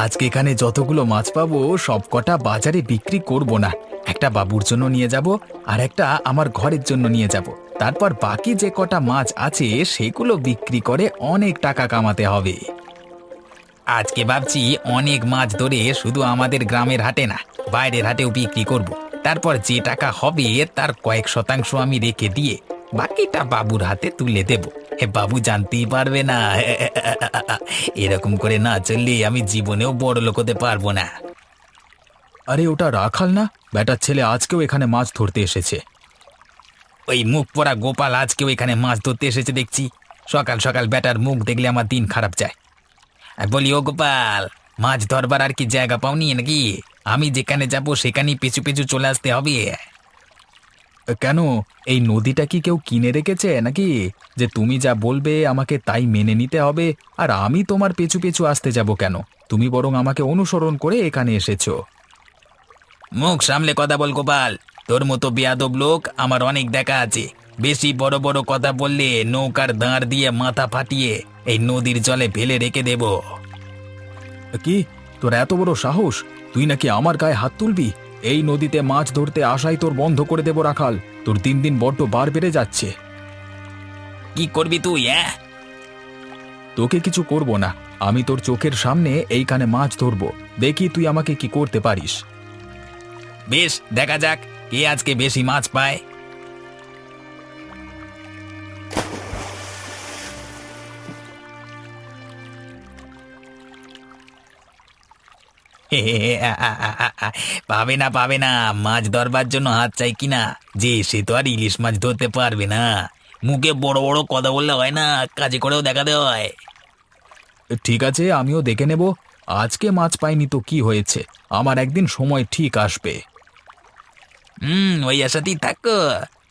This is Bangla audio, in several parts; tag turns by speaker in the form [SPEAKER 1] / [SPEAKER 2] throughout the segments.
[SPEAKER 1] আজকে এখানে যতগুলো মাছ পাবো সব কটা বাজারে বিক্রি করব না। একটা বাবুর জন্য নিয়ে যাব, আর একটা আমার ঘরের জন্য নিয়ে যাব। তারপর বাকি যে কটা মাছ আছে সেগুলো বিক্রি করে অনেক টাকা কামাতে হবে। আজকে ভাবছি অনেক মাছ ধরে শুধু আমাদের গ্রামের হাটে না, বাইরের হাটেও বিক্রি করব। তারপর যে টাকা হবে তার কয়েক শতাংশ আমি রেখে দিয়ে বাকিটা বাবুর হাতে তুলে দেব। বাবু জানতেই পারবে না। এরকম করে না চললে আমি জীবনেও বড় লোক হতে পারবো না। আরে ওটা রাখাল না? বেটার ছেলে আজকেও এখানে মাছ ধরতে এসেছে। ওই মুখ পড়া গোপাল আজকেও এখানে মাছ ধরতে এসেছে দেখছি। সকাল সকাল বেটার মুখ দেখলে আমার দিন খারাপ যায়। আর বলি, ও গোপাল, মাছ ধরবার আর কি জায়গা পাওনি নাকি? আমি যেখানে যাব সেখানেই পিছু পিছু চলে আসতে হবে। কেন, এই নদীটা কি কেউ কিনে রেখেছে নাকি, যে তুমি যা বলবে আমাকে তাই মেনে নিতে হবে? আর আমি তোমার পেছু পেছু আসতে যাব কেন? তুমি বরং আমাকে অনুসরণ করে এখানে এসেছো। মুখ সামলে কথা বল গোপাল। তোর মতো বেয়াদব লোক আমার অনেক দেখা আছে। বেশি বড় বড় কথা বললে নৌকার দাঁড় দিয়ে মাথা ফাটিয়ে এই নদীর জলে ফেলে রেখে দেব। কি, তোর এত বড় সাহস? তুই নাকি আমার গায়ে হাত তুলবি? এই নদীতে মাছ ধরতে আসাই তোর বন্ধ করে দেব রাখাল। তোর দিন দিন বড্ড বার বেড়ে যাচ্ছে। কি করবি তুই? তোকে কিছু করব না। আমি তোর চোখের সামনে এইখানে মাছ ধরবো। দেখি তুই আমাকে কি করতে পারিস। বেশ, দেখা যাক কে আজকে বেশি মাছ পায়। পাবে না পাবে না, মাছ ধরবার জন্য হাত চাই কিনা, যে সে তো আর ইলিশ মাছ ধরতে পারবে না। মুখে বড় বড় কথা বললে হয় না, কাজে করেও দেখাতে হয়। ঠিক আছে, আমিও দেখে নেব। আজকে মাছ পাইনি তো কি হয়েছে, আমার একদিন সময় ঠিক আসবে। ওই আশাতেই থাকো।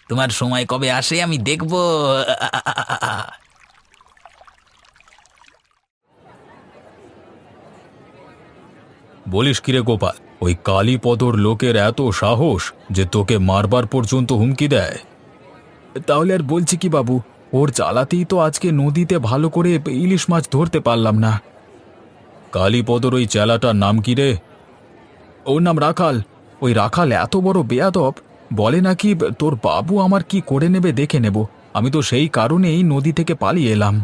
[SPEAKER 1] তোমার সময় কবে আসে আমি দেখবো। বলিস কিরে গোপাল, ওই কালীপদর লোকের এত সাহস যে তোকে মারবার পর্যন্ত হুমকি দেয়? তাহলে আর বলছি কি বাবু, ওর জ্বালাতেই তো আজকে নদীতে ভালো করে ইলিশ মাছ ধরতে পারলাম না। কালীপদর ওই চেলাটার নাম কি রে? ওর নাম রাখাল। ওই রাখাল এত বড় বেয়াদব, বলে নাকি তোর বাবু আমার কি করে নেবে দেখে নেব। আমি তো সেই কারণেই নদী থেকে পালিয়ে এলাম।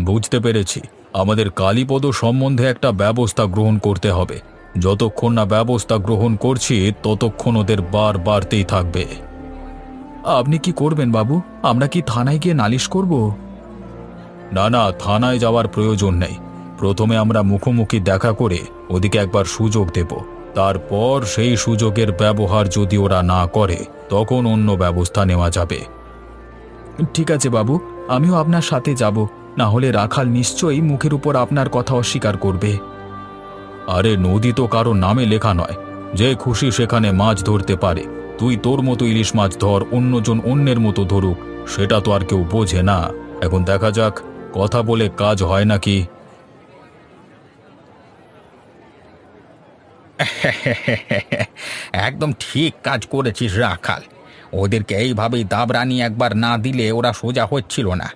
[SPEAKER 1] বুঝতে পেরেছি। আমাদের কালীপদ সম্বন্ধে একটা ব্যবস্থা গ্রহণ করতে হবে। যতক্ষণ না ব্যবস্থা গ্রহণ করছি ততক্ষণ ওদের বার বাড়তেই থাকবে। আপনি কি করবেন বাবু? আমরা কি থানায় গিয়ে নালিশ করব? না না, থানায় যাওয়ার প্রয়োজন নেই। প্রথমে আমরা মুখোমুখি দেখা করে ওদিকে একবার সুযোগ দেব। তারপর সেই সুযোগের ব্যবহার যদি ওরা না করে তখন অন্য ব্যবস্থা নেওয়া যাবে। ঠিক আছে বাবু, আমিও আপনার সাথে যাব। না হলে রাখাল নিশ্চয়ই মুখের উপর আপনার কথা অস্বীকার করবে। আরে নদী তো কারো নামে লেখা নয়, যে খুশি সেখানে মাছ ধরতে পারে। তুই তোর মতো ইলিশ মাছ ধর, অন্যজন অন্যের মতো ধরুক, সেটা তো আর কেউ বোঝে না। এখন দেখা যাক কথা বলে কাজ হয় নাকি। একদম ঠিক কাজ করেছিস রাখাল। ওদেরকে এইভাবেই দাবরানি একবার না দিলে ওরা সোজা হচ্ছিল না।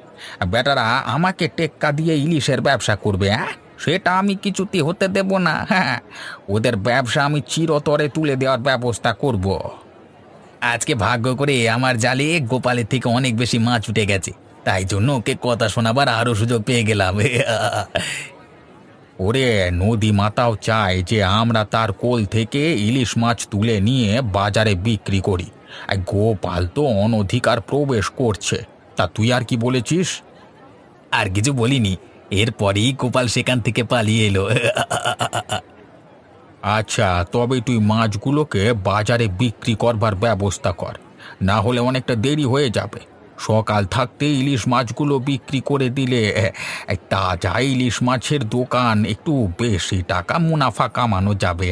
[SPEAKER 1] বেটারা আমাকে টেক্কা দিয়ে ইলিশের ব্যবসা করবে, হ্যাঁ? সেটা আমি কিছুতে হতে দেব না। হ্যাঁ, ওদের ব্যবসা আমি চিরতরে তুলে দেওয়ার ব্যবস্থা করব। আজকে ভাগ্য করে আমার জালে গোপালের থেকে অনেক বেশি মাছ উঠে গেছে, তাই জন্য ওকে কথা শোনাবার আরো সুযোগ পেয়ে গেলাম। ওরে নদী মাতাও চায় যে আমরা তার কোল থেকে ইলিশ মাছ তুলে নিয়ে বাজারে বিক্রি করি। আর গোপাল তো অনধিকার প্রবেশ করছে। তা তুই আর কি বলেছিস? আর কিছু বলিনি। এরপরেই গোপাল সেখান থেকে পালিয়ে এলো। আচ্ছা, তবে তুই মাছগুলোকে বাজারে বিক্রি করবার ব্যবস্থা কর, না হলে অনেকটা দেরি হয়ে যাবে। সকাল থাকতে ইলিশ মাছগুলো বিক্রি করে দিলে এই তাজা ইলিশ মাছের দোকান একটু বেশি টাকা মুনাফা কামানো যাবে।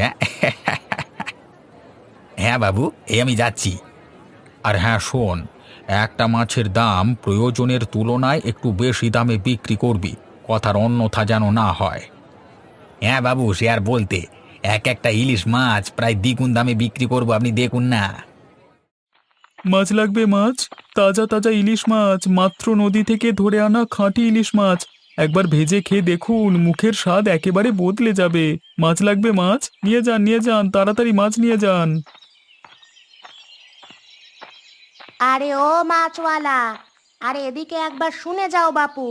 [SPEAKER 1] হ্যাঁ বাবু, এই আমি যাচ্ছি। আর হ্যাঁ শোন, একটা মাছের দাম প্রয়োজনের তুলনায় একটু বেশি দামে বিক্রি করবি, কথার অন্যথা যেন না হয়। হ্যাঁ বাবু, সে আর বলতে। এক একটা ইলিশ মাছ প্রায় দ্বিগুণ দামে বিক্রি করবো, আপনি দেখুন না। মাছ লাগবে? মাছ, তাজা তাজা ইলিশ মাছ, মাত্র নদী থেকে ধরে আনা খাঁটি ইলিশ মাছ। একবার ভেজে খেয়ে দেখুন, মুখের স্বাদ একেবারে বদলে যাবে। মাছ লাগবে? মাছ নিয়ে যান, নিয়ে যান, তাড়াতাড়ি মাছ নিয়ে যান।
[SPEAKER 2] আরে ও মাছওয়ালা, আরে এদিকে একবার শুনে যাও বাপু।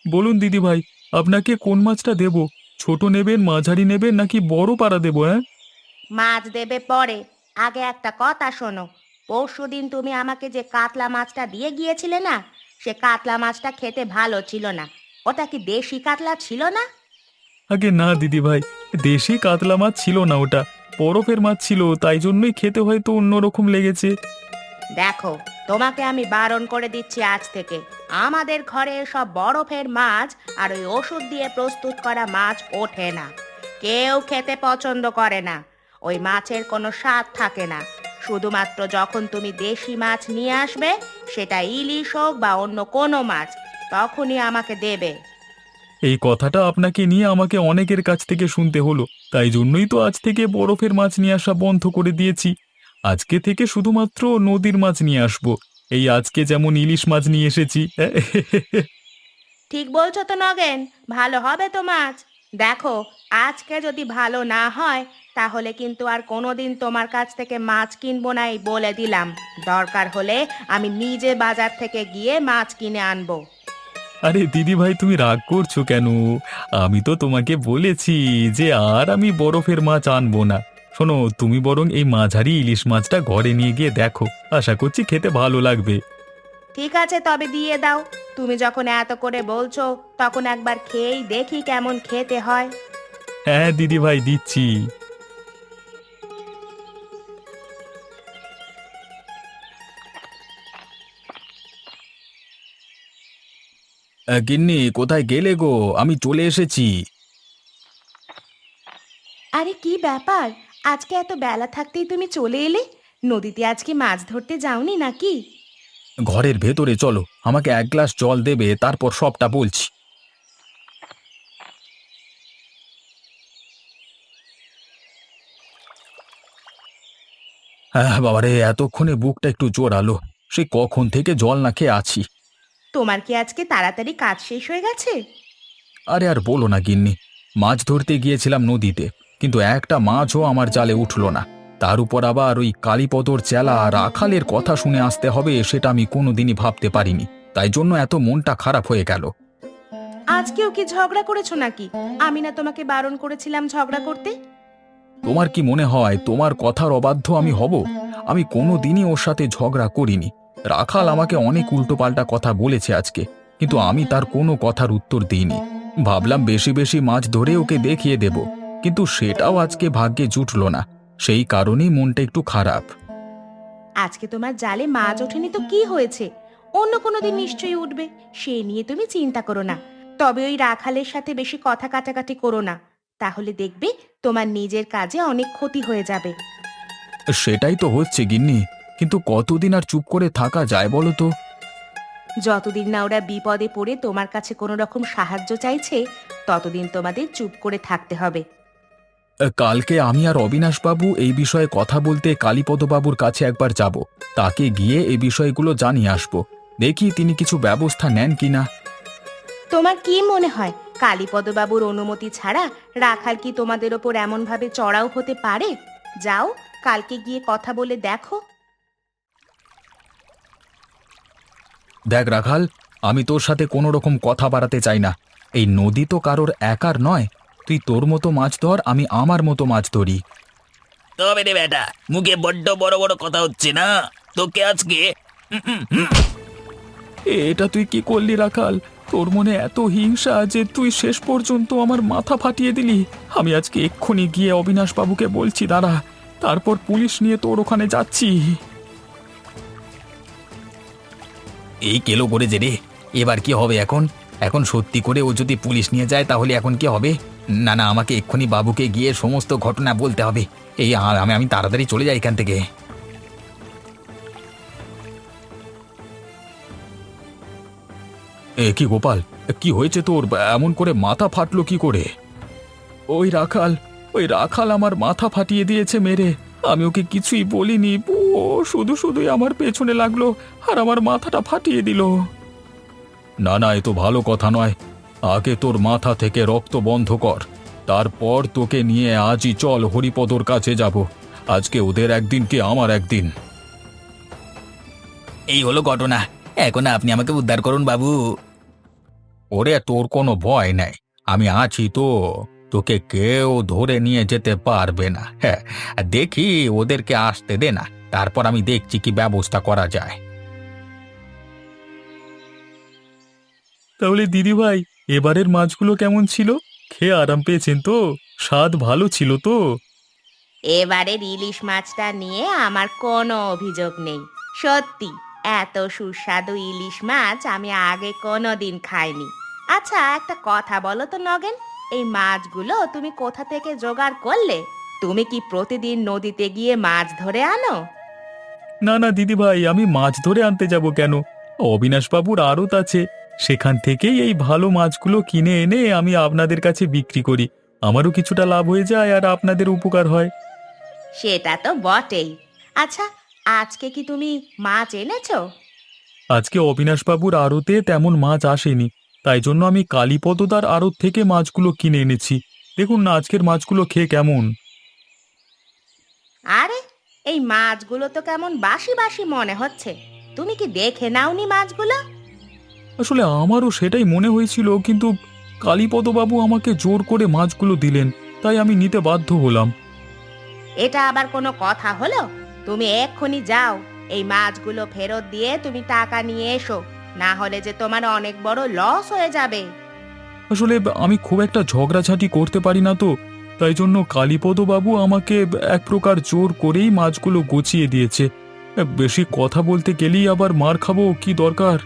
[SPEAKER 1] বলুন দিদি ভাই, আপনাকে কোন মাছটা দেব? ছোট নেবেন, মাঝারি নেবেন নাকি বড় পাড়া দেবো? হ্যাঁ,
[SPEAKER 2] মাছ দেবে পরে, আগে একটা কথা শোনো। পরশুদিন তুমি আমাকে যে কাতলা মাছটা দিয়ে গিয়েছিলে না, সে কাতলা মাছটা খেতে ভালো ছিল না। ওটা কি দেশি কাতলা ছিল না?
[SPEAKER 1] আগে না দিদি ভাই, দেশি কাতলা মাছ ছিল না ওটা, বরফের মাছ ছিল, তাই জন্যই খেতে হয়তো অন্যরকম লেগেছে।
[SPEAKER 2] দেখো, তোমাকে আমি বারণ করে দিচ্ছি আজ থেকে, আমাদের ঘরে সব বরফের মাছ আর ওই ওষুধ দিয়ে প্রস্তুত করা মাছ ওঠে না। কেউ খেতে পছন্দ করে না। ওই মাছের কোনো স্বাদ থাকে না। শুধুমাত্র যখন তুমি দেশি মাছ নিয়ে আসবে, সেটা ইলিশ হোক বা অন্য কোনো মাছ, তখনই আমাকে দেবে।
[SPEAKER 1] এই কথাটা আপনাকে নিয়ে আমাকে অনেকের কাছ থেকে শুনতে হলো, তাই জন্যই তো আজ থেকে বরফের মাছ নিয়ে আসা বন্ধ করে দিয়েছি। আজকে থেকে শুধুমাত্র নদীর মাছ নিয়ে আসবো। এই আজকে যেমন ইলিশ মাছ নিয়ে এসেছি।
[SPEAKER 2] ঠিক বলছো তো নগেন, ভালো হবে তো মাছ। দেখো, আজকে যদি ভালো না হয়, তাহলে কিন্তু আর কোনোদিন তোমার কাছ থেকে মাছ কিনবো না, এই বলে দিলাম। দরকার হলে আমি নিজে বাজার থেকে গিয়ে মাছ কিনে আনবো।
[SPEAKER 1] আরে দিদি ভাই, তুমি রাগ করছো কেন? আমি তো তোমাকে বলেছি যে আর আমি বরফের মাছ আনবো না। শোনো, তুমি বরং এই মাঝারি ইলিশ মাছটা ঘরে নিয়ে গিয়ে দেখো, আশা করছি খেতে ভালো লাগবে।
[SPEAKER 2] ঠিক আছে, তবে দিয়ে দাও। তুমি যখন এত করে বলছো, তখন একবার খেয়েই দেখি কেমন খেতে হয়।
[SPEAKER 1] হ্যাঁ দিদি ভাই, দিচ্ছি। গিন্নি, কোথায় গেলে গো? আমি চলে এসেছি।
[SPEAKER 2] আরে কি ব্যাপার, আজকে এত বেলা থাকতেই তুমি চলে এলে? নদীতে আজকে মাছ ধরতে যাওনি নাকি?
[SPEAKER 1] ঘরের ভেতরে চলো, আমাকে এক গ্লাস জল দেবে, তারপর সবটা বলছি। হ্যাঁ বাবারে, এতক্ষণে বুকটা একটু জোরালো। সে কখন থেকে জল না খেয়ে আছি।
[SPEAKER 2] তোমার কি আজকে তাড়াতাড়ি কাজ শেষ হয়ে গেছে?
[SPEAKER 1] আরে আর বলো না গিন্নি, মাছ ধরতে গিয়েছিলাম নদীতে, কিন্তু একটা মাছও আমার জালে উঠলো না। তার উপর আবার ওই কালীপদর চেলা রাখালের কথা শুনে আসতে হবে, সেটা আমি কোনোদিনই ভাবতে পারিনি। তাই জন্য এত মনটা খারাপ হয়ে গেল।
[SPEAKER 2] আজকেও কি ঝগড়া করেছো নাকি? আমি না তোমাকে বারণ করেছিলাম ঝগড়া করতে?
[SPEAKER 1] তোমার কি মনে হয় তোমার কথার অবাধ্য আমি হব? আমি কোনোদিনই ওর সাথে ঝগড়া করিনি। রাখাল আমাকে অনেক উল্টোপাল্টা কথা বলেছে আজকে, কিন্তু আমি তার কোনো কথার উত্তর দিইনি। ভাবলাম বেশি বেশি মাছ ধরে ওকে দেখিয়ে দেব, কিন্তু সেটাও আজকে ভাগ্যে জুটল না। সেই কারণেই মনটা একটু খারাপ।
[SPEAKER 2] আজকে তোমার জালে মাছ ওঠেনি তো কি হয়েছে? অন্য কোনো দিন নিশ্চয়ই উঠবে। সে নিয়ে তুমি চিন্তা করো না। তবে ওই রাখালের সাথে বেশি কথা কাটাকাটি করো না। তাহলে দেখবে তোমার নিজের কাজে অনেক ক্ষতি হয়ে যাবে।
[SPEAKER 1] সেটাই তো হচ্ছে গিন্নি, কিন্তু কতদিন আর চুপ করে থাকা যায় বলো তো?
[SPEAKER 2] যতদিন না ওরা বিপদে পড়ে তোমার কাছে কোনো রকম সাহায্য চাইছে, ততদিন তোমাদের চুপ করে থাকতে হবে।
[SPEAKER 1] কালকে আমি আর অবিনাশবাবু এই বিষয়ে কথা বলতে কালীপদবাবুর কাছে একবার যাব। তাকে গিয়ে এই বিষয়গুলো জানিয়ে আসব। দেখি তিনি কিছু ব্যবস্থা নেন কিনা।
[SPEAKER 2] তোমার কি মনে হয়, কালীপদবাবুর অনুমতি ছাড়া রাখাল কি তোমাদের ওপর এমনভাবে চড়াও হতে পারে? যাও, কালকে গিয়ে কথা বলে দেখো।
[SPEAKER 1] দেখ রাখাল, আমি তোর সাথে কোনো রকম কথা বাড়াতে চাই না। এই নদী তো কারোর একার নয়। তুই তোর মতো মাছ ধর, আমি আমার মতো মাছ ধরি।
[SPEAKER 3] তবে রে বেটা, মুখে বড্ড বড় বড় কথা হচ্ছে না তোকে আজকে।
[SPEAKER 1] এটা তুই কি করলি রাখাল? তোর মনে এত হিংসা যে তুই শেষ পর্যন্ত আমার মাথা ফাটিয়ে দিলি। আমি আজকে এক্ষুনি গিয়ে অবিনাশবাবুকে বলছি, দাঁড়া, তারপর পুলিশ নিয়ে তোর ওখানে যাচ্ছি।
[SPEAKER 3] এই কেলো করেছে রে, এবার কি হবে এখন? এখন সত্যি করে ও যদি পুলিশ নিয়ে যায় তাহলে এখন কি হবে? না না, আমাকে এক্ষুনি বাবুকে গিয়ে সমস্ত ঘটনা বলতে হবে। এই আমি আমি তাড়াতাড়ি চলে যাই এখান থেকে।
[SPEAKER 1] কি গোপাল, কি হয়েছে তোর? এমন করে মাথা ফাটলো কি করে? ওই রাখাল আমার মাথা ফাটিয়ে দিয়েছে মেরে। আমি ওকে কিছুই বলিনি। ও শুধু শুধুই আমার পেছনে লাগলো আর আমার মাথাটা ফাটিয়ে দিল। না না, এ তো ভালো কথা নয়। আগে তোর মাথা থেকে রক্ত বন্ধ কর, তারপর তোকে নিয়ে আজই চল হরিপদর কাছে যাব। আজকে ওদের একদিন কি আমার একদিন।
[SPEAKER 3] এই হলো ঘটনা। এখন আপনি আমাকে উদ্ধার করুন বাবু।
[SPEAKER 1] ওরে তোর কোনো ভয় নাই, আমি আছি তো। তোকে কেউ ধরে নিয়ে যেতে পারবে না। হ্যাঁ, দেখি ওদেরকে আসতে দে না, তারপর আমি দেখছি কি ব্যবস্থা করা যায়। তাহলে দিদি ভাই, এবারের মাছগুলো কেমন ছিল? খেয়ে আরাম পেয়েছেন তো? স্বাদ ভালো ছিল তো?
[SPEAKER 2] এবারের ইলিশ মাছটা নিয়ে আমার কোনো অভিযোগ নেই। সত্যি, এত সুস্বাদু ইলিশ মাছ আমি আগে কোনো দিন খাইনি। আচ্ছা, একটা কথা বলো তো নগেন, এই মাছগুলো তুমি কোথা থেকে জোগাড় করলে? তুমি কি প্রতিদিন নদীতে গিয়ে মাছ ধরে আনো?
[SPEAKER 1] না না দিদি ভাই, আমি মাছ ধরে আনতে যাব কেন? অবিনাশবাবুর আড়ত আছে, সেখান থেকেই এই ভালো মাছগুলো কিনে এনে আমি আপনাদের কাছে বিক্রি করি। আমারও কিছুটা লাভ হয়ে যায় আর আপনাদের উপকার হয়।
[SPEAKER 2] সেটা তো বটেই। আচ্ছা, আজকে কি তুমি মাছ এনেছো?
[SPEAKER 1] আজকে অবিনাশবাবুর আড়তে তেমন মাছ আসেনি, তাই জন্য আমি কালীপদদার আড়ত থেকে মাছগুলো কিনে এনেছি। দেখুন না আজকের মাছগুলো খেয়ে কেমন।
[SPEAKER 2] আরে, এই মাছগুলো তো কেমন বাসি বাসি মনে হচ্ছে। তুমি কি দেখে নাওনি মাছগুলো?
[SPEAKER 1] আসলে আমারও সেটাই মনে হয়েছিল, কিন্তু কালীপদবাবু আমাকে জোর করে মাছগুলো দিলেন, তাই আমি নিতে বাধ্য হলাম।
[SPEAKER 2] এটা আবার কোনো কথা হলো? তুমি এক্ষুনি যাও, এই মাছগুলো ফেরত দিয়ে তুমি টাকা নিয়ে এসো, না হলে যে তোমার অনেক বড় লস হয়ে যাবে।
[SPEAKER 1] আসলে আমি খুব একটা ঝগড়াঝাঁটি করতে পারি না তো, তাই জন্য কালীপদবাবু আমাকে এক প্রকার জোর করেই মাছগুলো গুছিয়ে দিয়েছে। বেশি কথা বলতে গেলেই আবার মার খাবো, কি দরকার?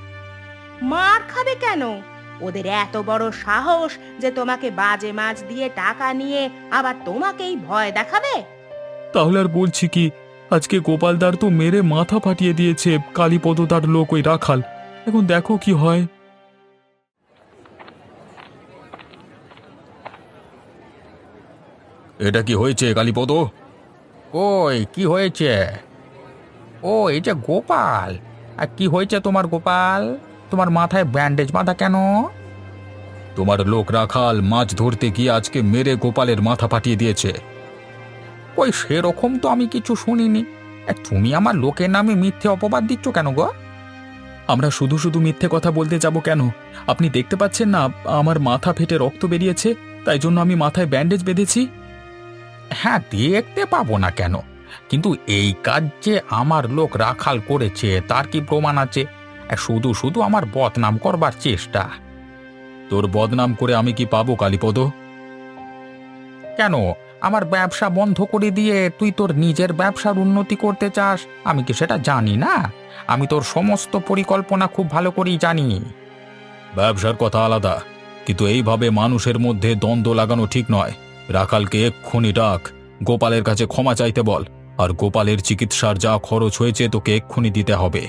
[SPEAKER 2] মার খাবে কেন? ওদের এত বড় সাহস যে তোমাকে বাজে মাছ দিয়ে টাকা নিয়ে আবার তোমাকেই ভয় দেখাবে?
[SPEAKER 1] তাহলে আর বলছি কি, আজকে গোপালদার তো মেরে মাথা ফাটিয়ে দিয়েছে কালীপদ তার লোক ওই রাখাল। এখন দেখো কি হয়। এটা কি হয়েছে কালীপদ?
[SPEAKER 3] ওই কি হয়েছে? ও, এই যে গোপাল। আর কি হয়েছে তোমার গোপাল? তোমার মাথায় ব্যান্ডেজ বাঁধা কেন?
[SPEAKER 1] তোমার লোক রাখাল মাছ ধরতে গিয়ে আজকে মেরে গোপালের মাথা ফাটিয়ে দিয়েছে।
[SPEAKER 3] ওই সেরকম তো আমি কিছু শুনিনি। তুমি আমার লোকের নামে মিথ্যে অপবাদ দিচ্ছ কেন গো?
[SPEAKER 1] আমরা শুধু শুধু মিথ্যে কথা বলতে যাব কেন? আপনি দেখতে পাচ্ছেন না আমার মাথা ফেটে রক্ত বেরিয়েছে, তাই জন্য আমি মাথায় ব্যান্ডেজ বেঁধেছি।
[SPEAKER 3] হ্যাঁ, দেখতে পাবো না কেন, কিন্তু এই কাজ যে আমার লোক রাখাল করেছে তার কি প্রমাণ আছে? শুধু শুধু আমার বদনাম করবার চেষ্টা।
[SPEAKER 1] তোর বদনাম করে আমি কি পাবো কালীপদ?
[SPEAKER 3] কেন? আমার ব্যবসা বন্ধ করে দিয়ে তুই তোর নিজের ব্যবসার উন্নতি করতে চাস? আমি কি সেটা জানি না? আমি তোর সমস্ত পরিকল্পনা খুব ভালো করেই জানি।
[SPEAKER 1] ব্যবসার কথা আলাদা, কিন্তু এইভাবে মানুষের মধ্যে দ্বন্দ্ব লাগানো ঠিক নয়। রাখালকে এক্ষুনি ডাক, গোপালের কাছে ক্ষমা চাইতে বল, আর গোপালের চিকিৎসার যা খরচ হয়েছে তোকে এক্ষুনি দিতে হবে।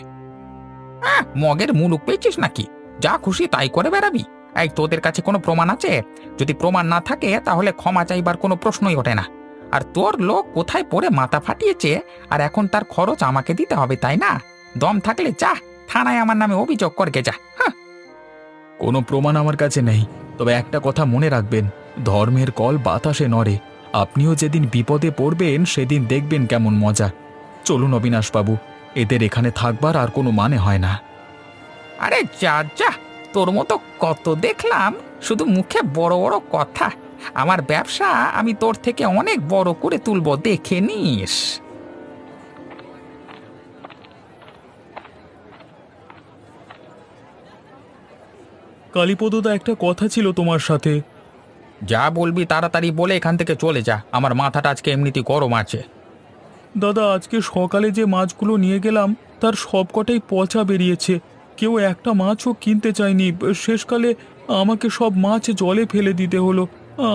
[SPEAKER 3] মগের মুলুক পেয়েছিস নাকি? যা খুশি তাই করে বেড়াবি? এই, তোদের কাছে কোনো প্রমাণ আছে? যদি প্রমাণ না থাকে তাহলে ক্ষমা চাইবার কোনো প্রশ্নই ওঠে না। আর তোর লোক কোথায় পড়ে মাথা ফাটিয়েছে, আর এখন তার খরচ আমাকে দিতে হবে, তাই না? দম থাকলে যা, থানায় আমার নামে অভিযোগ করকে যা। হ্যাঁ,
[SPEAKER 1] কোনো প্রমাণ আমার কাছে নেই, তবে একটা কথা মনে রাখবেন, ধর্মের কল বাতাসে নড়ে। আপনিও যেদিন বিপদে পড়বেন সেদিন দেখবেন কেমন মজা। চলুন অবিনাশবাবু, এদের এখানে থাকবার আর কোনো মানে হয় না।
[SPEAKER 3] আরে যা যা, তোর মতো কত দেখলাম, শুধু মুখে বড় বড় কথা। আমার ব্যবসা আমি তোর থেকে অনেক বড় করে তুলবো, দেখে নিস।
[SPEAKER 1] কালীপদদা, একটা কথা ছিল তোমার সাথে।
[SPEAKER 3] যা বলবি তাড়াতাড়ি বলে এখান থেকে চলে যা, আমার মাথাটা আজকে এমনিতেই গরম আছে।
[SPEAKER 1] দাদা, আজকে সকালে যে মাছগুলো নিয়ে গেলাম তার সবকটাই পচা বেরিয়েছে। কেউ একটা মাছও কিনতে চায়নি। শেষকালে আমাকে সব মাছ জলে ফেলে দিতে হলো।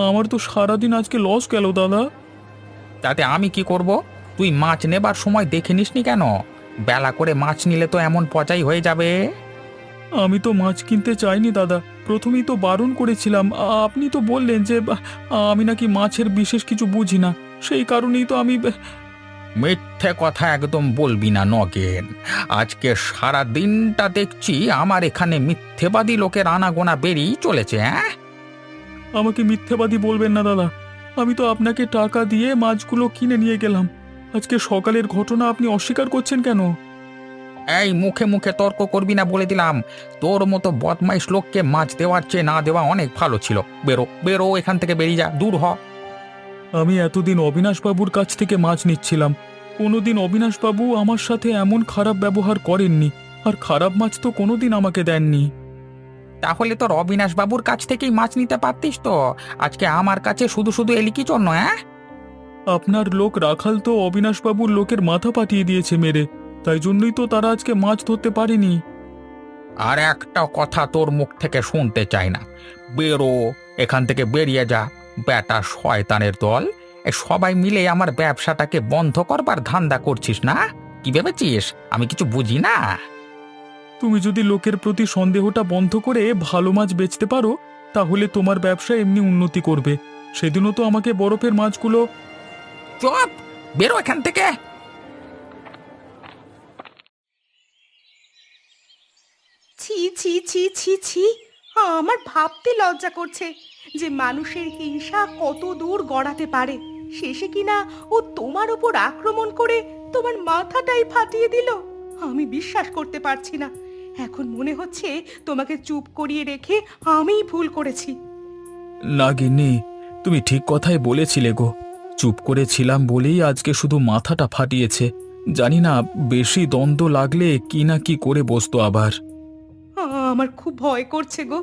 [SPEAKER 1] আমার তো সারাদিন আজকে লস গেল দাদা।
[SPEAKER 3] তাতে আমি কি করব? তুই মাছ নেবার সময় দেখে নিসনি কেন? বেলা করে মাছ নিলে তো এমন পচাই হয়ে যাবে।
[SPEAKER 1] আমি তো মাছ কিনতে চাইনি দাদা, প্রথমেই তো বারণ করেছিলাম। আপনি তো বললেন যে আমি নাকি মাছের বিশেষ কিছু বুঝি না, সেই কারণেই তো আমি।
[SPEAKER 3] মিথ্যে কথা একদম বলবি না নগেন। আজকে সারা দিনটা দেখছি আমার এখানে মিথ্যেবাদী লোকের আনাগোনা বেরিয়ে চলেছে। হ্যাঁ,
[SPEAKER 1] আমাকে মিথ্যেবাদী বলবেন না দাদা, আমি তো আপনাকে টাকা দিয়ে মাছগুলো কিনে নিয়ে গেলাম। আজকে সকালের ঘটনা আপনি অস্বীকার করছেন কেন?
[SPEAKER 3] এই মুখে মুখে তর্ক করবি না বলে দিলাম। তোর মতো বদমাইশ লোককে মাছ দেওয়ার চেয়ে না দেওয়া অনেক ভালো ছিল। বেরো বেরো, এখান থেকে বেরিয়ে যা, দূর হ।
[SPEAKER 1] আমি এতদিন অবিনাশবাবুর কাছ থেকে মাছ নিচ্ছিলাম, কোনোদিন অবিনাশবাবু আমার সাথে এমন খারাপ ব্যবহার করেননি, আর খারাপ মাছ তো কোনোদিন আমাকে দেননি।
[SPEAKER 3] তাহলে তোর অবিনাশ বাবুর কাছ থেকেই মাছ নিতে পারতিস তো। আজকে আমার কাছে শুধু শুধু এলি কি জন্য? হ্যাঁ,
[SPEAKER 1] আপনার লোক রাখাল তো অবিনাশবাবুর লোকের মাথা পাঠিয়ে দিয়েছে মেরে, তাই জন্যই তো তারা আজকে মাছ ধরতে পারেনি।
[SPEAKER 3] আর একটা কথা তোর মুখ থেকে শুনতে চাই না। বেরো, এখান থেকে বেরিয়ে যা। বেটা শয়তানের দল, এ সবাই মিলে আমার ব্যবসাটাকে বন্ধ করবার ধান্দা করছিস না? কি ভেবেছিস আমি কিছু বুঝি না?
[SPEAKER 1] তুমি যদি লোকের প্রতি সন্দেহটা বন্ধ করে ভালো মাছ বেচতে পারো, তাহলে তোমার ব্যবসা এমনি উন্নতি করবে। সেদিনও তো আমাকে বরফের মাছগুলো।
[SPEAKER 3] চুপ, বেরো এখান থেকে।
[SPEAKER 2] ছি ছি ছি ছি ছি, আমার ভাবতে লজ্জা করছে যে মানুষের হিংসা কত দূর গড়াতে পারে। শেষে কিনা ও তোমার উপর আক্রমণ করে তোমার মাথাটাই ফাটিয়ে দিল। আমি বিশ্বাস করতে পারছি না। এখন মনে হচ্ছে তোমাকে চুপ করিয়ে রেখে আমিই ভুল করেছি।
[SPEAKER 1] না গিন্নি, তুমি ঠিক কথাই বলেছিলে গো। চুপ করেছিলাম বলেই আজকে শুধু মাথাটা ফাটিয়েছে। জানি না বেশি দ্বন্দ্ব লাগলে কি না কি করে বসতো আবার।
[SPEAKER 2] আমার খুব ভয় করছে গো,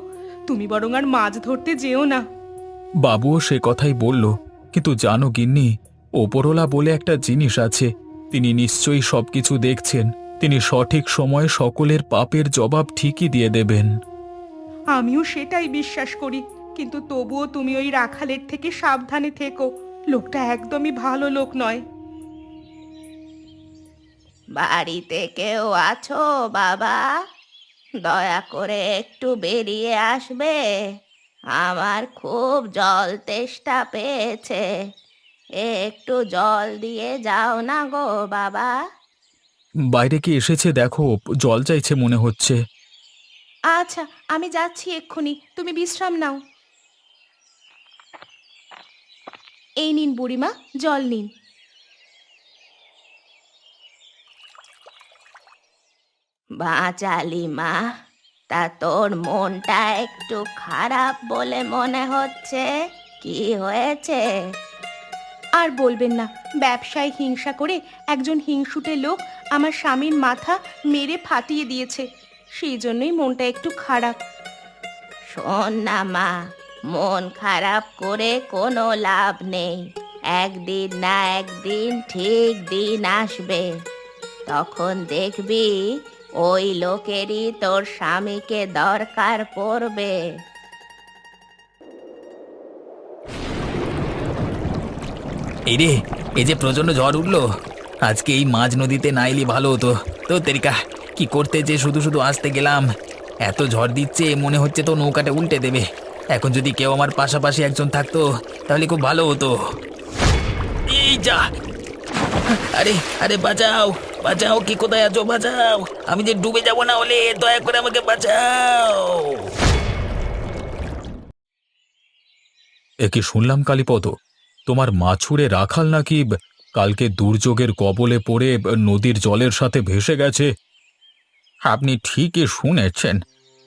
[SPEAKER 2] তুমি বরং আর মাছ ধরতে যেও না।
[SPEAKER 1] বাবুও সে কথাই বলল, কিন্তু জানো গিন্নি, ওপরওয়ালা বলে একটা জিনিস আছে। তিনি নিশ্চয়ই সবকিছু দেখছেন। তিনি সঠিক সময়ে সকলের পাপের জবাব ঠিকই দিয়ে দেবেন।
[SPEAKER 2] আমিও সেটাই বিশ্বাস করি, কিন্তু তবুও তুমি ওই রাখালের থেকে সাবধানে থেকো। লোকটা একদমই ভালো লোক নয়। বাড়িতে কেউ আছো বাবা? দয়া করে একটু বেরিয়ে আসবে, আমার খুব জল তেষ্টা পেয়েছে। একটু জল দিয়ে যাও না গো বাবা।
[SPEAKER 1] বাইরে কি এসেছে দেখো, জল চাইছে মনে হচ্ছে।
[SPEAKER 2] আচ্ছা, আমি যাচ্ছি এক্ষুনি, তুমি বিশ্রাম নাও। এই নিন বুড়িমা, জল নিন। বাঁচালি মা, তা তোর মনটা একটু খারাপ বলে মনে হচ্ছে। কি হয়েছে? আর বলবেন না, ব্যবসায় হিংসা করে একজন হিংসুটে লোক আমার স্বামীর মাথা মেরে ফাটিয়ে দিয়েছে, সেই জন্যই মনটা একটু খারাপ। শোন না মা, মন খারাপ করে কোনো লাভ নেই। একদিন না একদিন ঠিক দিন আসবে, তখন দেখবি ওই লোকেরই তোর স্বামীকে দরকার পড়বে।
[SPEAKER 3] এই রে, এই যে প্রচন্ড ঝড় উঠলো। আজকে এই মাঝ নদীতে না এলে ভালো হতো। তো তেরিকা, কি করতে যে শুধু শুধু আসতে গেলাম। এত ঝড় দিচ্ছে, মনে হচ্ছে তো নৌকাটা উল্টে দেবে। এখন যদি কেউ আমার পাশাপাশি একজন থাকতো তাহলে খুব ভালো হতো। এই যা, আরে আরে বাঁচাও বাঁচাও, কি কোথায় আছো? বাঁচাও, আমি যে ডুবে যাব না হলে, দয়া করে আমাকে বাঁচাও।
[SPEAKER 1] এ কি শুনলাম কালীপদ, তোমার মাছুরে রাখাল নাকি কালকে দুর্যোগের কবলে পড়ে নদীর জলের সাথে ভেসে গেছে?
[SPEAKER 3] আপনি ঠিকই শুনেছেন।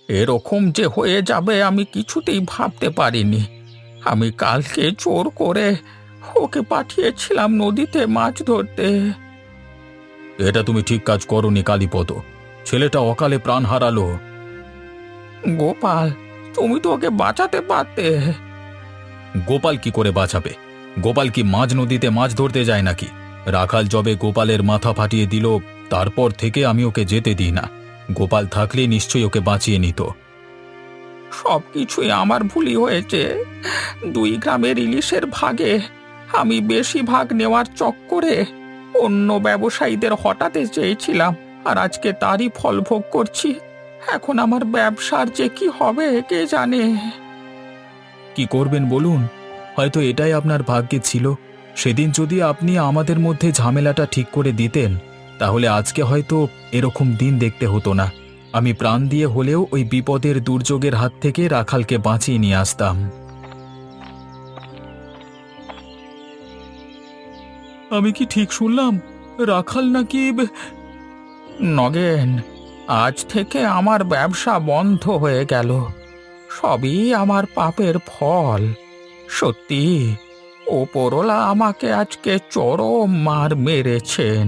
[SPEAKER 3] এরকম যে হয়ে যাবে আমি কিছুতেই ভাবতে পারিনি। আমি কালকে জোর করে ওকে পাঠিয়েছিলাম নদীতে মাছ ধরতে।
[SPEAKER 1] এটা তুমি ঠিক কাজ করনি কালীপদ, ছেলেটা অকালে প্রাণ হারালো।
[SPEAKER 3] গোপাল, তুমি তো ওকে বাঁচাতে পারতে।
[SPEAKER 1] গোপাল কি করে বাঁচাবে? গোপাল কি মাঝ নদীতে মাছ ধরতে যায় নাকি? রাখাল যবে গোপালের মাথা ফাটিয়ে দিল, তারপর থেকে আমি ওকে যেতে দিই না। গোপাল থাকলে নিশ্চয়ই ওকে বাঁচিয়ে নিত।
[SPEAKER 3] সবকিছুই আমার ভুলই হয়েছে। দুই গ্রামের ইলিশের ভাগে আমি বেশি ভাগ নেওয়ার চক্করে অন্য ব্যবসায়ীদের হটাতে চেয়েছিলাম, আর আজকে তারই ফল ভোগ করছি। এখন আমার ব্যবসার যে কি হবে কে জানে।
[SPEAKER 1] কি করবেন বলুন? হয়তো এটাই আপনার ভাগ্যে ছিল। সেদিন যদি আপনি আমাদের মধ্যে ঝামেলাটা ঠিক করে দিতেন তাহলে আজকে হয়তো এরকম দিন দেখতে হতো না। আমি প্রাণ দিয়ে হলেও ওই বিপদের দুর্যোগের হাত থেকে রাখালকে বাঁচিয়ে নিয়ে আসতাম। আমি কি ঠিক শুনলাম? রাখাল নাকি নগেন, আজ থেকে আমার ব্যবসা বন্ধ হয়ে গেল। সবই আমার পাপের ফল। সত্যি, ওপরওয়ালা আমাকে আজকে চরম মার মেরেছেন।